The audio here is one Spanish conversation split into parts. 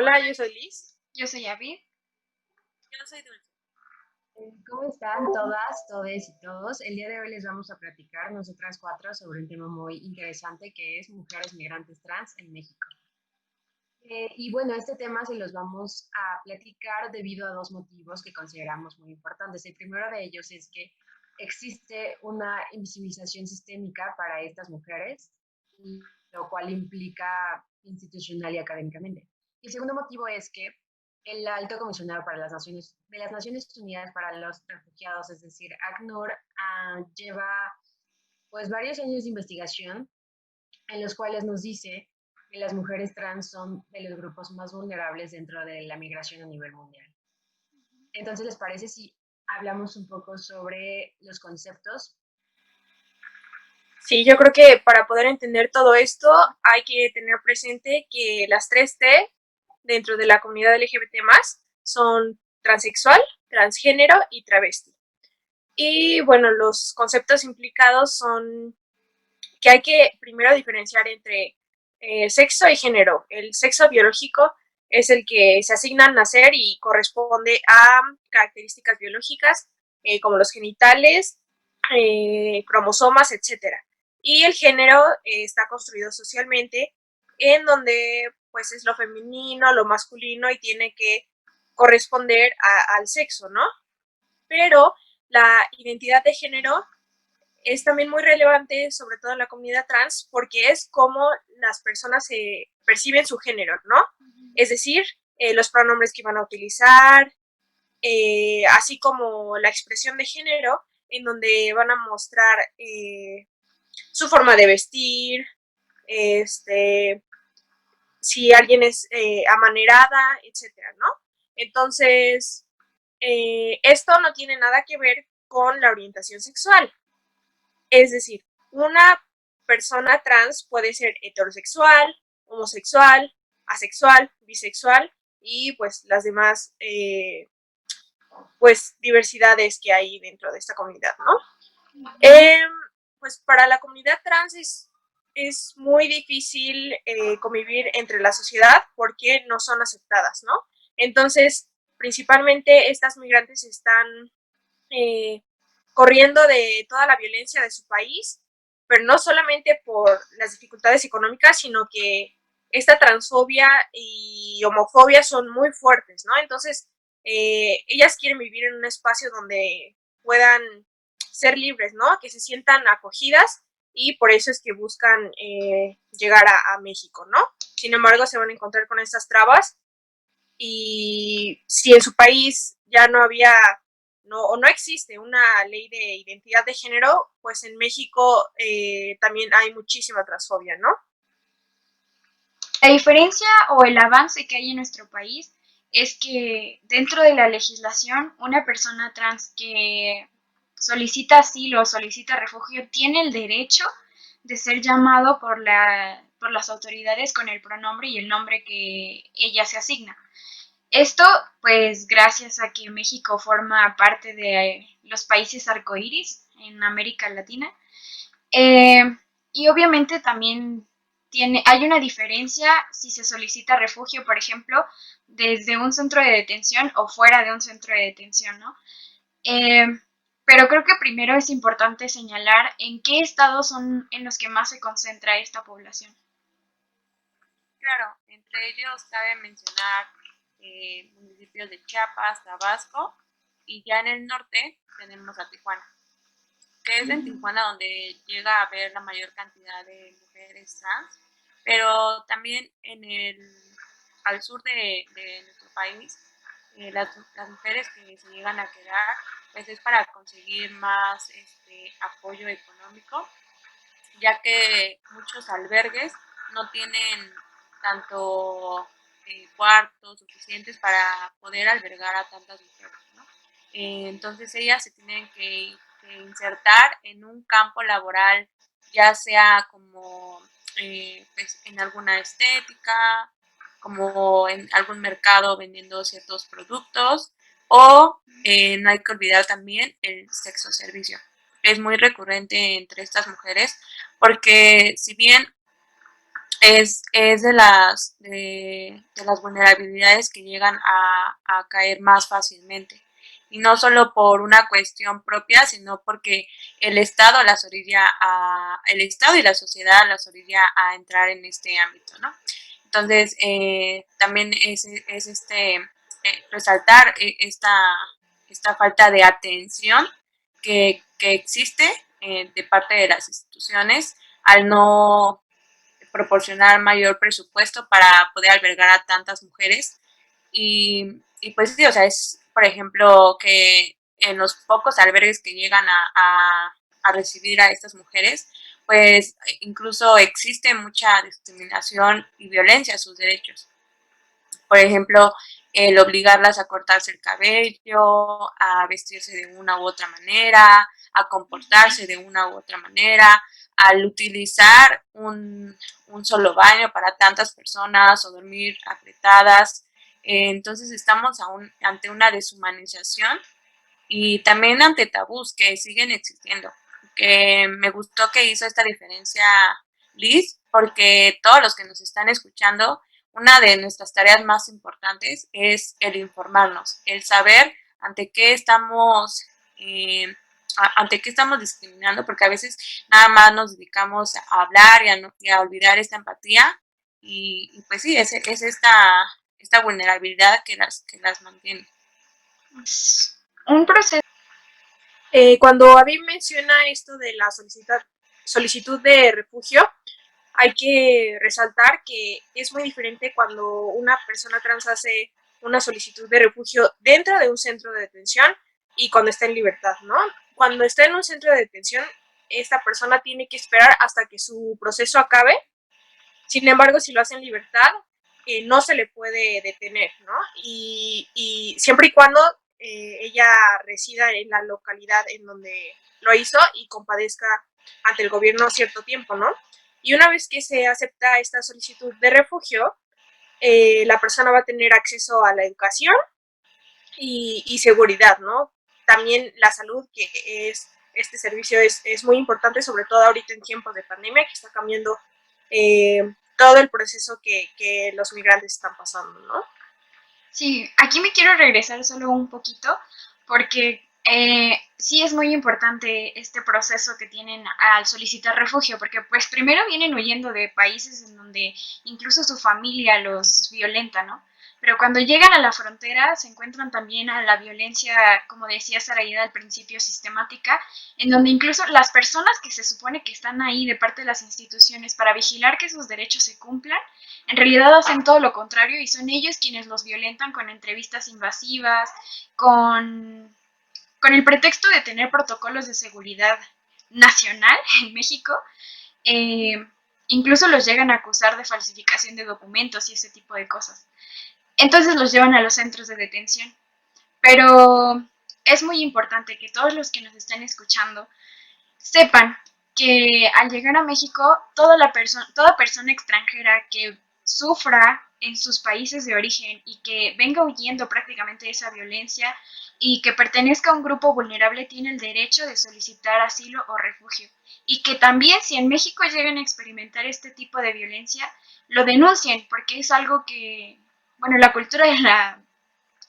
Hola, yo soy Liz. Yo soy Avid. Yo soy Dulce. ¿Cómo están todas, todes y todos? El día de hoy les vamos a platicar nosotras cuatro sobre un tema muy interesante que es mujeres migrantes trans en México. Y bueno, este tema se los vamos a platicar debido a dos motivos que consideramos muy importantes. El primero de ellos es que existe una invisibilización sistémica para estas mujeres, lo cual implica institucional y académicamente. Y el segundo motivo es que el Alto Comisionado para de las Naciones Unidas para los Refugiados, es decir, ACNUR, lleva pues varios años de investigación en los cuales nos dice que las mujeres trans son de los grupos más vulnerables dentro de la migración a nivel mundial. Entonces, ¿les parece si hablamos un poco sobre los conceptos? Sí, yo creo que para poder entender todo esto hay que tener presente que las 3T dentro de la comunidad LGBT son transexual, transgénero y travesti. Y bueno, los conceptos implicados son que hay que primero diferenciar entre sexo y género. El sexo biológico es el que se asigna al nacer y corresponde a características biológicas como los genitales, cromosomas, etcétera. Y el género está construido socialmente en donde pues es lo femenino, lo masculino y tiene que corresponder al sexo, ¿no? Pero la identidad de género es también muy relevante, sobre todo en la comunidad trans, porque es como las personas perciben su género, ¿no? Es decir, los pronombres que van a utilizar, así como la expresión de género, en donde van a mostrar su forma de vestir, este, si alguien es amanerada, etcétera, ¿no? Entonces, esto no tiene nada que ver con la orientación sexual. Es decir, una persona trans puede ser heterosexual, homosexual, asexual, bisexual y pues las demás pues diversidades que hay dentro de esta comunidad, ¿no? Pues para la comunidad trans es muy difícil convivir entre la sociedad porque no son aceptadas, ¿no? Entonces, principalmente estas migrantes están eh, corriendo de toda la violencia de su país, pero no solamente por las dificultades económicas, sino que esta transfobia y homofobia son muy fuertes, ¿no? Entonces, ellas quieren vivir en un espacio donde puedan ser libres, ¿no? Que se sientan acogidas y por eso es que buscan llegar a México, ¿no? Sin embargo, se van a encontrar con estas trabas y si en su país ya no había o no existe una ley de identidad de género, pues en México también hay muchísima transfobia, ¿no? La diferencia o el avance que hay en nuestro país es que dentro de la legislación, una persona trans que solicita asilo o solicita refugio tiene el derecho de ser llamado por las autoridades con el pronombre y el nombre que ella se asigna. Esto, pues, gracias a que México forma parte de los países arcoíris en América Latina. Eh, y obviamente también hay una diferencia si se solicita refugio, por ejemplo, desde un centro de detención o fuera de un centro de detención, ¿no? Eh, pero creo que primero es importante señalar en qué estados son en los que más se concentra esta población. Claro, entre ellos cabe mencionar municipios de Chiapas, Tabasco y ya en el norte tenemos a Tijuana, que es en Tijuana donde llega a haber la mayor cantidad de mujeres trans, pero también al sur de nuestro país, las mujeres que se llegan a quedar, pues es para conseguir más apoyo económico, ya que muchos albergues no tienen tanto cuartos suficientes para poder albergar a tantas mujeres, ¿no? Entonces ellas se tienen que insertar en un campo laboral, ya sea como pues en alguna estética, como en algún mercado vendiendo ciertos productos, o no hay que olvidar también el sexo servicio. Es muy recurrente entre estas mujeres porque si bien es de las vulnerabilidades que llegan a caer más fácilmente. Y no solo por una cuestión propia, sino porque el Estado el Estado y la sociedad las orilla a entrar en este ámbito, ¿no? Entonces, también es resaltar esta falta de atención que existe de parte de las instituciones al no proporcionar mayor presupuesto para poder albergar a tantas mujeres. Y pues sí, o sea, es, por ejemplo, que en los pocos albergues que llegan a recibir a estas mujeres, pues incluso existe mucha discriminación y violencia a sus derechos. Por ejemplo, el obligarlas a cortarse el cabello, a vestirse de una u otra manera, a comportarse de una u otra manera, al utilizar un solo baño para tantas personas o dormir apretadas. Entonces estamos ante una deshumanización y también ante tabús que siguen existiendo. Que me gustó que hizo esta diferencia Liz, porque todos los que nos están escuchando, una de nuestras tareas más importantes es el informarnos, el saber eh, ante qué estamos discriminando, porque a veces nada más nos dedicamos a hablar y a olvidar esta empatía y pues sí, es esta vulnerabilidad que las mantiene. Un proceso. Cuando Avi menciona esto de la solicitud de refugio, hay que resaltar que es muy diferente cuando una persona trans hace una solicitud de refugio dentro de un centro de detención y cuando está en libertad, ¿no? Cuando está en un centro de detención, esta persona tiene que esperar hasta que su proceso acabe. Sin embargo, si lo hace en libertad, no se le puede detener, ¿no? Y siempre y cuando ella resida en la localidad en donde lo hizo y compadezca ante el gobierno cierto tiempo, ¿no? Y una vez que se acepta esta solicitud de refugio, la persona va a tener acceso a la educación y seguridad, ¿no? También la salud, que este servicio es muy importante, sobre todo ahorita en tiempos de pandemia, que está cambiando todo el proceso que los migrantes están pasando, ¿no? Sí, aquí me quiero regresar solo un poquito porque sí es muy importante este proceso que tienen al solicitar refugio, porque pues primero vienen huyendo de países en donde incluso su familia los violenta, ¿no? Pero cuando llegan a la frontera se encuentran también a la violencia, como decía Saraída al principio, sistemática, en donde incluso las personas que se supone que están ahí de parte de las instituciones para vigilar que sus derechos se cumplan, en realidad hacen todo lo contrario y son ellos quienes los violentan con entrevistas invasivas, con el pretexto de tener protocolos de seguridad nacional en México. eh, Incluso los llegan a acusar de falsificación de documentos y ese tipo de cosas. Entonces los llevan a los centros de detención. Pero es muy importante que todos los que nos están escuchando sepan que al llegar a México, toda persona extranjera que sufra en sus países de origen y que venga huyendo prácticamente de esa violencia y que pertenezca a un grupo vulnerable tiene el derecho de solicitar asilo o refugio. Y que también si en México llegan a experimentar este tipo de violencia, lo denuncien, porque es algo que, bueno, la cultura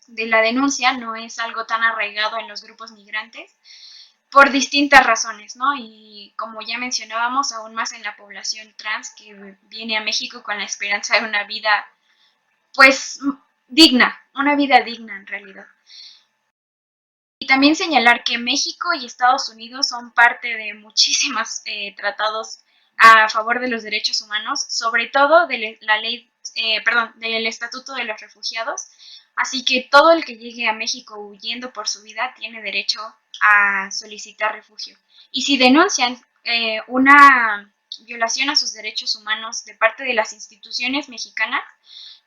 de la denuncia no es algo tan arraigado en los grupos migrantes por distintas razones, ¿no? Y como ya mencionábamos, aún más en la población trans que viene a México con la esperanza de una vida, pues, digna, una vida digna en realidad. Y también señalar que México y Estados Unidos son parte de muchísimos tratados a favor de los derechos humanos, sobre todo de la ley, del Estatuto de los Refugiados. Así que todo el que llegue a México huyendo por su vida tiene derecho a solicitar refugio. Y si denuncian una violación a sus derechos humanos de parte de las instituciones mexicanas,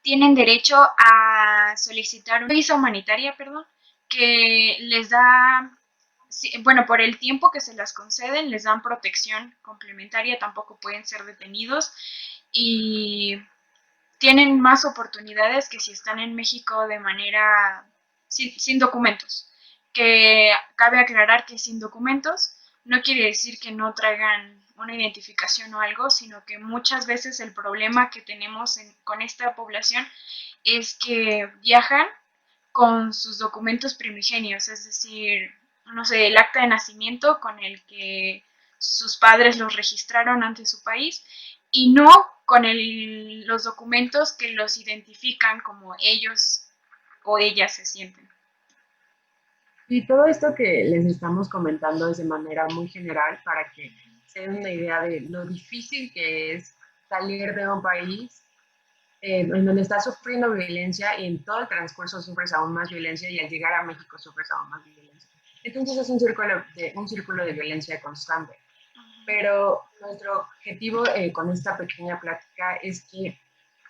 tienen derecho a solicitar una visa humanitaria, perdón, que les da, bueno, por el tiempo que se las conceden, les dan protección complementaria, tampoco pueden ser detenidos y tienen más oportunidades que si están en México de manera sin documentos. Que cabe aclarar que sin documentos no quiere decir que no traigan una identificación o algo, sino que muchas veces el problema que tenemos con esta población es que viajan con sus documentos primigenios, es decir, no sé, el acta de nacimiento con el que sus padres los registraron ante su país y no con los documentos que los identifican como ellos o ellas se sienten. Y todo esto que les estamos comentando es de manera muy general para que se den una idea de lo difícil que es salir de un país en donde estás sufriendo violencia y en todo el transcurso sufres aún más violencia y al llegar a México sufres aún más violencia. Entonces es un círculo de violencia constante. Pero nuestro objetivo con esta pequeña plática es que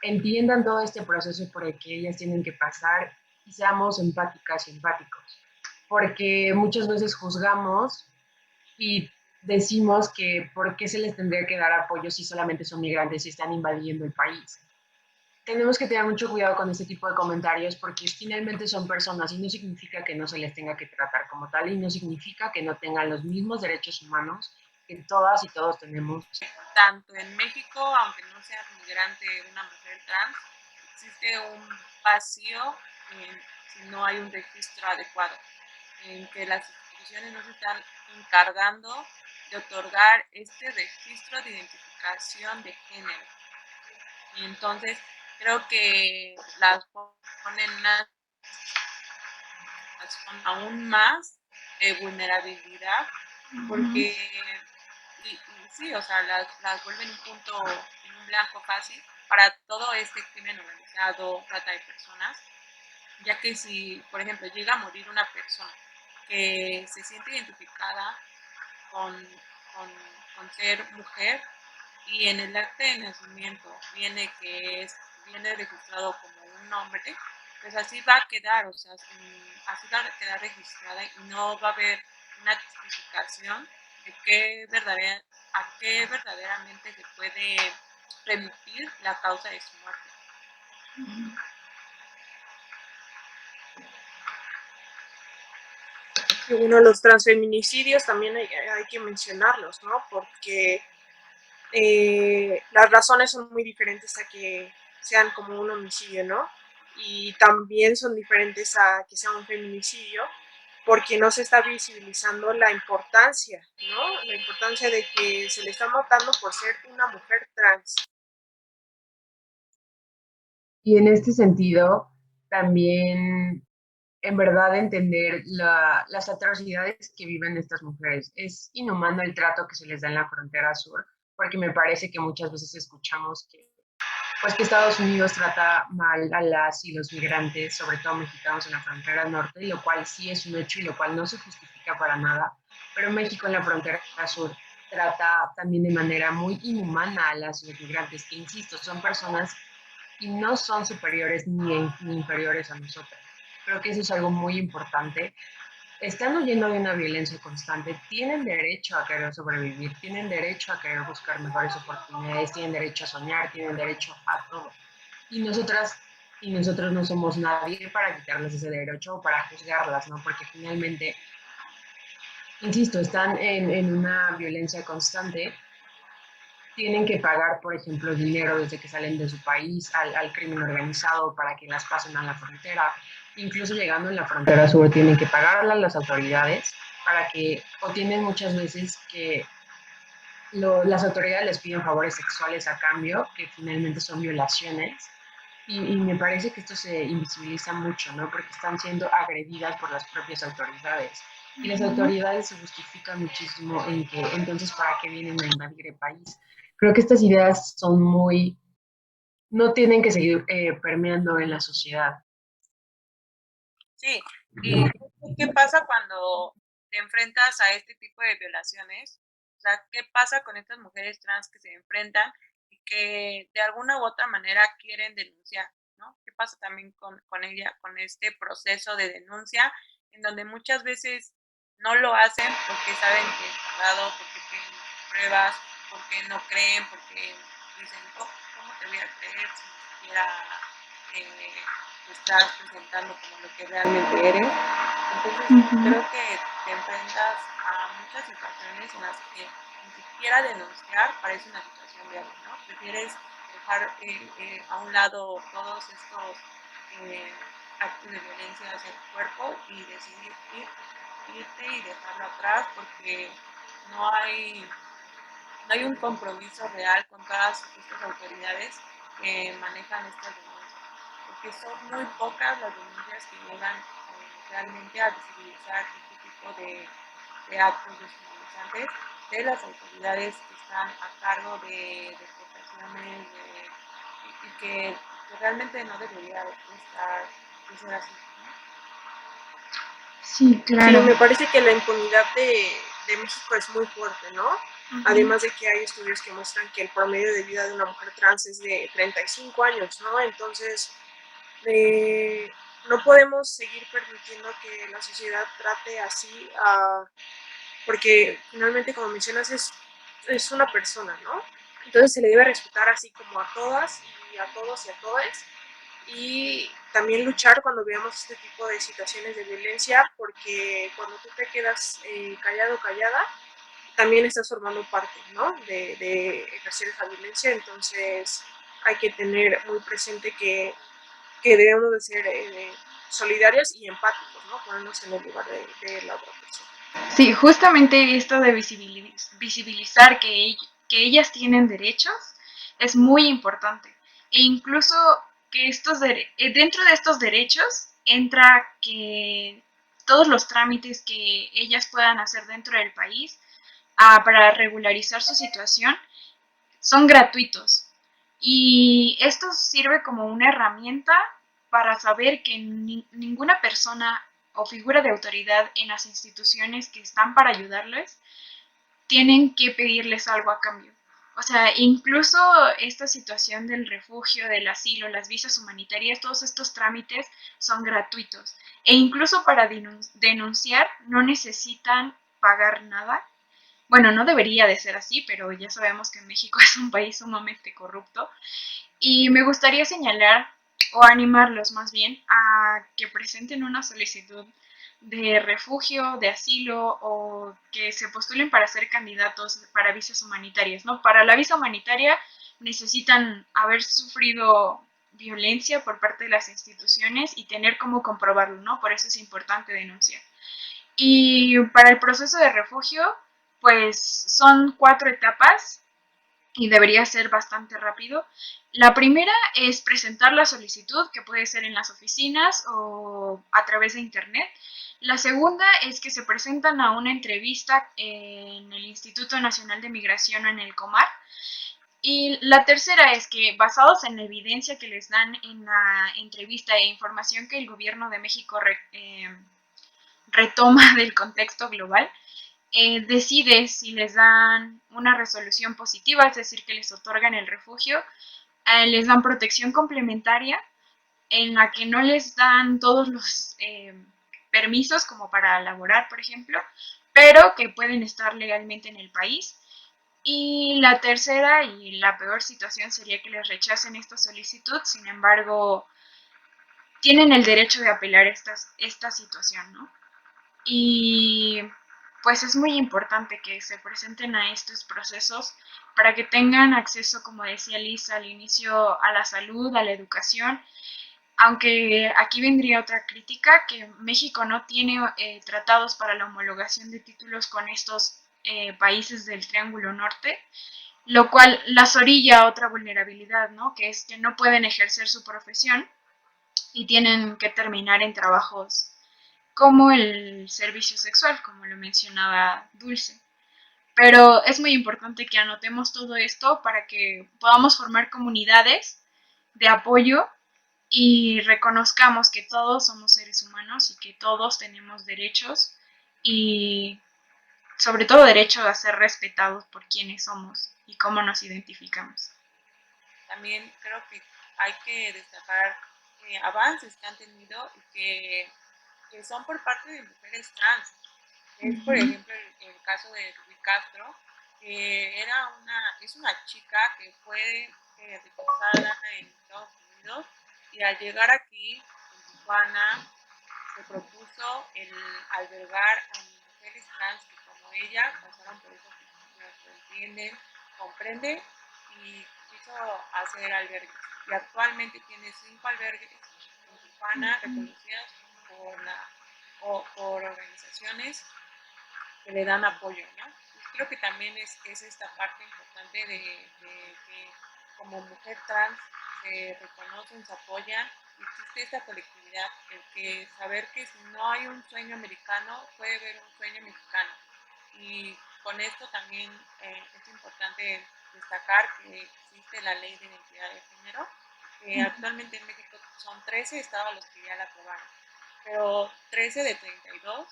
entiendan todo este proceso por el que ellas tienen que pasar y seamos empáticas y empáticos. Porque muchas veces juzgamos y decimos que por qué se les tendría que dar apoyo si solamente son migrantes y están invadiendo el país. Tenemos que tener mucho cuidado con este tipo de comentarios porque finalmente son personas y no significa que no se les tenga que tratar como tal y no significa que no tengan los mismos derechos humanos que todas y todos tenemos. Tanto en México, aunque no sea migrante una mujer trans, existe un vacío si no hay un registro adecuado, en que las instituciones no se están encargando de otorgar este registro de identificación de género. Y entonces creo que las ponen en una situación aún más de vulnerabilidad, porque y sí, o sea, las vuelven un punto en un blanco fácil para todo este crimen organizado, trata de personas, ya que si, por ejemplo, llega a morir una persona que se siente identificada con, con, con ser mujer y en el acta de nacimiento viene registrado como un hombre, pues así va a quedar, o sea, así va a quedar registrada y no va a haber una tipificación de a qué verdaderamente se puede remitir la causa de su muerte. Y bueno, los transfeminicidios también hay que mencionarlos, ¿no? Porque las razones son muy diferentes a que sean como un homicidio, ¿no? Y también son diferentes a que sea un feminicidio, porque no se está visibilizando la importancia, ¿no? La importancia de que se le está matando por ser una mujer trans. Y en este sentido, también en verdad entender las atrocidades que viven estas mujeres. Es inhumano el trato que se les da en la frontera sur, porque me parece que muchas veces escuchamos que, pues, que Estados Unidos trata mal a las y los migrantes, sobre todo mexicanos en la frontera norte, lo cual sí es un hecho y lo cual no se justifica para nada. Pero México en la frontera sur trata también de manera muy inhumana a las y los migrantes, que insisto, son personas y no son superiores ni inferiores a nosotras. Creo que eso es algo muy importante. Están huyendo de una violencia constante, tienen derecho a querer sobrevivir, tienen derecho a querer buscar mejores oportunidades, tienen derecho a soñar, tienen derecho a todo. Y nosotras y nosotros no somos nadie para quitarles ese derecho o para juzgarlas, ¿no? Porque finalmente, insisto, están en una violencia constante, tienen que pagar, por ejemplo, dinero desde que salen de su país al crimen organizado para que las pasen a la frontera. Incluso llegando en la frontera sur tienen que pagarle a las autoridades para que, o tienen muchas veces que las autoridades les piden favores sexuales a cambio, que finalmente son violaciones. Y me parece que esto se invisibiliza mucho, ¿no? Porque están siendo agredidas por las propias autoridades. Y las autoridades se justifican muchísimo en que entonces para qué vienen a invadir el país. Creo que estas ideas son muy, no tienen que seguir permeando en la sociedad. Sí, y ¿qué pasa cuando te enfrentas a este tipo de violaciones? O sea, ¿qué pasa con estas mujeres trans que se enfrentan y que de alguna u otra manera quieren denunciar, ¿no? ¿Qué pasa también con ella, con este proceso de denuncia, en donde muchas veces no lo hacen porque saben que es pagado, porque tienen pruebas, porque no creen, porque dicen, oh, ¿cómo te voy a creer si ni siquiera te estás presentando como lo que realmente eres? Entonces creo que te enfrentas a muchas situaciones en las que ni siquiera denunciar parece una situación viable, ¿no? Prefieres dejar a un lado todos estos actos de violencia hacia tu cuerpo y decidir irte y dejarlo atrás porque no hay, no hay un compromiso real con todas estas autoridades que manejan estas denuncias, porque son muy pocas las denuncias que llegan realmente a visibilizar este tipo de actos deshumanizantes de las autoridades que están a cargo de deportaciones y que realmente no debería de ser así, ¿no? Sí, Sí, claro. me parece que la impunidad de México es muy fuerte, ¿no? Además de que hay estudios que muestran que el promedio de vida de una mujer trans es de 35 años, ¿no? Entonces, no podemos seguir permitiendo que la sociedad trate así, porque finalmente, como mencionas, es una persona, ¿no? Entonces se le debe respetar así como a todas y a todos y a todas. Y también luchar cuando veamos este tipo de situaciones de violencia, porque cuando tú te quedas callado o callada, también estás formando parte, ¿no? De ejercer esa violencia. Entonces hay que tener muy presente que debemos de ser solidarios y empáticos, ¿no? Ponernos en el lugar de la otra persona. Sí, justamente esto de visibilizar que ellas tienen derechos es muy importante. E incluso que dentro de estos derechos entra que todos los trámites que ellas puedan hacer dentro del país para regularizar su situación son gratuitos. Y esto sirve como una herramienta para saber que ninguna persona o figura de autoridad en las instituciones que están para ayudarles tienen que pedirles algo a cambio. O sea, incluso esta situación del refugio, del asilo, las visas humanitarias, todos estos trámites son gratuitos. E incluso para denunciar no necesitan pagar nada. Bueno, no debería de ser así, pero ya sabemos que México es un país sumamente corrupto. Y me gustaría señalar o animarlos más bien a que presenten una solicitud de refugio, de asilo o que se postulen para ser candidatos para visas humanitarias, ¿no? Para la visa humanitaria necesitan haber sufrido violencia por parte de las instituciones y tener cómo comprobarlo, ¿no? Por eso es importante denunciar. Y para el proceso de refugio, pues son 4 etapas y debería ser bastante rápido. La primera es presentar la solicitud, que puede ser en las oficinas o a través de internet. La segunda es que se presentan a una entrevista en el Instituto Nacional de Migración o en el COMAR. Y la tercera es que, basados en la evidencia que les dan en la entrevista e información que el gobierno de México retoma del contexto global, decide si les dan una resolución positiva, es decir, que les otorgan el refugio, les dan protección complementaria en la que no les dan todos los permisos como para laborar, por ejemplo, pero que pueden estar legalmente en el país. Y la tercera y la peor situación sería que les rechacen esta solicitud, sin embargo, tienen el derecho de apelar esta situación, ¿no? Y pues es muy importante que se presenten a estos procesos para que tengan acceso, como decía Lisa al inicio, a la salud, a la educación, aunque aquí vendría otra crítica, que México no tiene tratados para la homologación de títulos con estos países del Triángulo Norte, lo cual las orilla a otra vulnerabilidad, ¿no? Que es que no pueden ejercer su profesión y tienen que terminar en trabajos como el servicio sexual, como lo mencionaba Dulce. Pero es muy importante que anotemos todo esto para que podamos formar comunidades de apoyo y reconozcamos que todos somos seres humanos y que todos tenemos derechos y sobre todo derecho a ser respetados por quienes somos y cómo nos identificamos. También creo que hay que destacar avances que han tenido y que son por parte de mujeres trans. Es, por ejemplo, el caso de Rubí Castro, que es una chica que fue rechazada en Estados Unidos y al llegar aquí, en Tijuana, se propuso el albergar a mujeres trans que como ella pasaron por eso, lo entienden, comprende y quiso hacer albergues. Y actualmente tiene 5 albergues en Tijuana reconocidas por organizaciones que le dan apoyo, ¿no? Pues creo que también es esta parte importante de que como mujer trans se reconocen, se apoyan, y existe esta colectividad, el que saber que si no hay un sueño americano, puede haber un sueño mexicano. Y con esto también es importante destacar que existe la ley de identidad de género, que actualmente en México son 13 estados los que ya la aprobaron, pero 13 de 32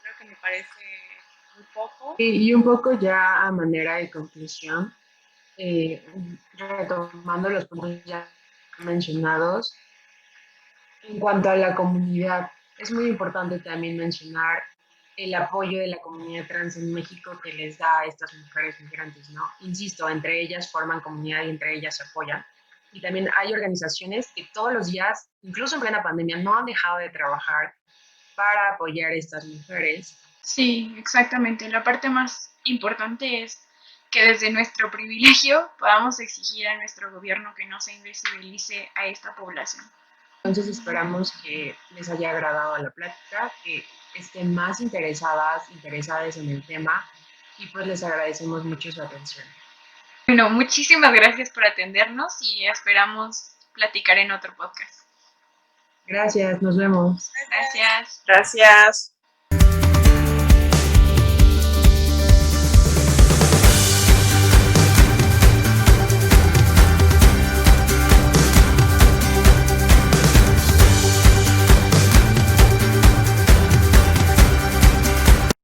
creo que me parece muy poco. Y un poco ya a manera de conclusión, eh, retomando los puntos ya mencionados, en cuanto a la comunidad, es muy importante también mencionar el apoyo de la comunidad trans en México que les da a estas mujeres migrantes, ¿no? Insisto, entre ellas forman comunidad y entre ellas se apoyan. Y también hay organizaciones que todos los días, incluso en plena pandemia, no han dejado de trabajar para apoyar a estas mujeres. Sí, exactamente. La parte más importante es que desde nuestro privilegio podamos exigir a nuestro gobierno que no se invisibilice a esta población. Entonces esperamos que les haya agradado la plática, que estén más interesadas en el tema y pues les agradecemos mucho su atención. Bueno, muchísimas gracias por atendernos y esperamos platicar en otro podcast. Gracias, nos vemos. Gracias. Gracias.